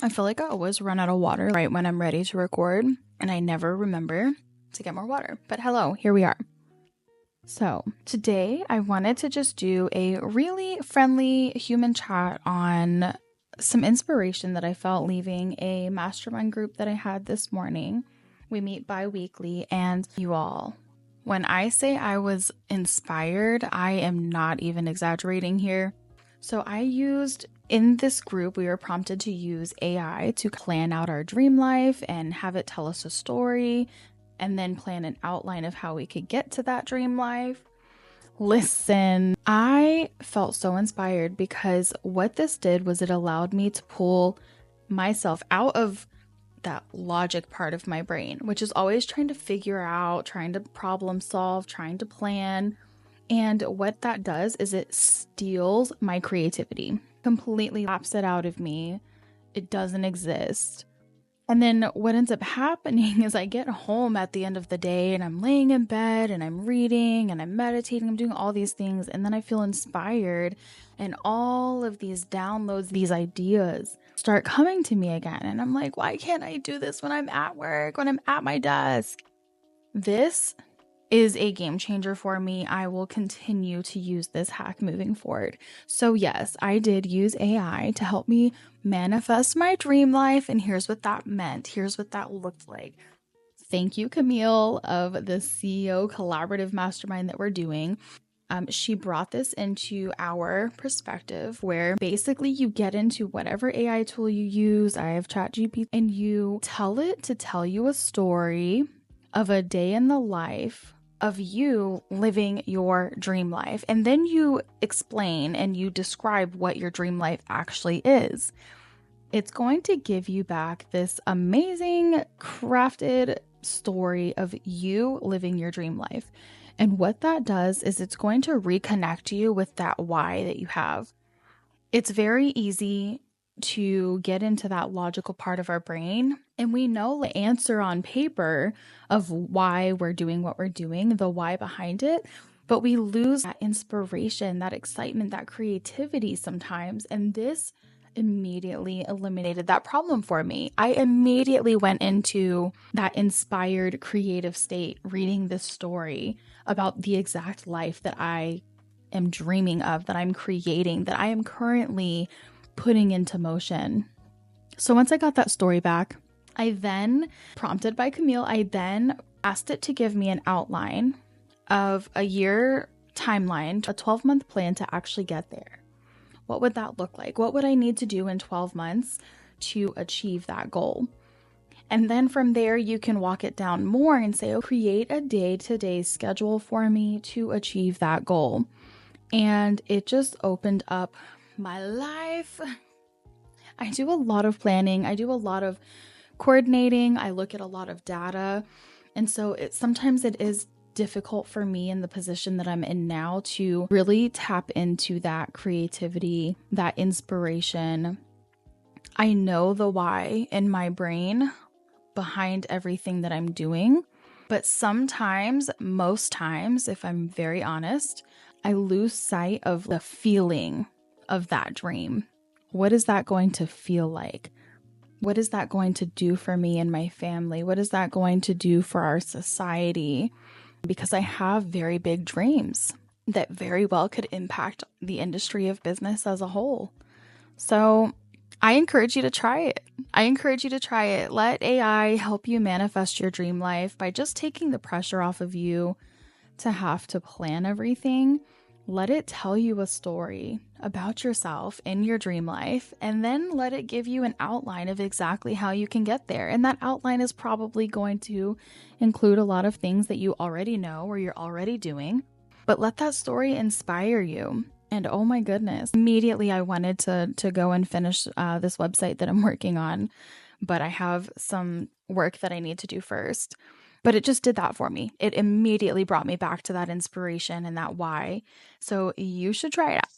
I feel like I always run out of water right when I'm ready to record, and I never remember to get more water. But hello, here we are. So today I wanted to just do a really friendly human chat on some inspiration that I felt leaving a mastermind group that I had this morning. We meet bi-weekly, and you all, when I say I was inspired, I am not even exaggerating here. So in this group, we were prompted to use AI to plan out our dream life and have it tell us a story and then plan an outline of how we could get to that dream life. Listen, I felt so inspired because what this did was it allowed me to pull myself out of that logic part of my brain, which is always trying to figure out, trying to problem solve, trying to plan. And what that does is it steals my creativity, completely laps it out of me. It doesn't exist. And then what ends up happening is I get home at the end of the day and I'm laying in bed and I'm reading and I'm meditating, I'm doing all these things. And then I feel inspired and all of these downloads, these ideas start coming to me again. And I'm like, why can't I do this when I'm at work, when I'm at my desk? This is a game changer for me. I will continue to use this hack moving forward. So yes, I did use AI to help me manifest my dream life. And here's what that meant. Here's what that looked like. Thank you, Camille, of the CEO Collaborative Mastermind that we're doing. She brought this into our perspective where basically you get into whatever AI tool you use. I have ChatGPT, and you tell it to tell you a story of a day in the life of you living your dream life. And then you explain and you describe what your dream life actually is. It's going to give you back this amazing crafted story of you living your dream life. And what that does is it's going to reconnect you with that why that you have. It's very easy to get into that logical part of our brain, and we know the answer on paper of why we're doing what we're doing, the why behind it, but we lose that inspiration, that excitement, that creativity sometimes. And this immediately eliminated that problem for me. I immediately went into that inspired creative state reading this story about the exact life that I am dreaming of, that I'm creating, that I am currently putting into motion. So once I got that story back, I then, prompted by Camille, I then asked it to give me an outline of a year timeline, a 12-month plan to actually get there. What would that look like? What would I need to do in 12 months to achieve that goal? And then from there, you can walk it down more and say, oh, create a day-to-day schedule for me to achieve that goal. And it just opened up my life. I do a lot of planning. I do a lot of coordinating. I look at a lot of data. And so sometimes it is difficult for me in the position that I'm in now to really tap into that creativity, that inspiration. I know the why in my brain behind everything that I'm doing. But sometimes, most times, if I'm very honest, I lose sight of the feeling of that dream. What is that going to feel like? What is that going to do for me and my family? What is that going to do for our society? Because I have very big dreams that very well could impact the industry of business as a whole. So I encourage you to try it. Let AI help you manifest your dream life by just taking the pressure off of you to have to plan everything. Let it tell you a story about yourself in your dream life, and then let it give you an outline of exactly how you can get there. And that outline is probably going to include a lot of things that you already know or you're already doing, but let that story inspire you. And oh my goodness, immediately I wanted to go and finish this website that I'm working on, but I have some work that I need to do first. But it just did that for me. It immediately brought me back to that inspiration and that why. So you should try it out.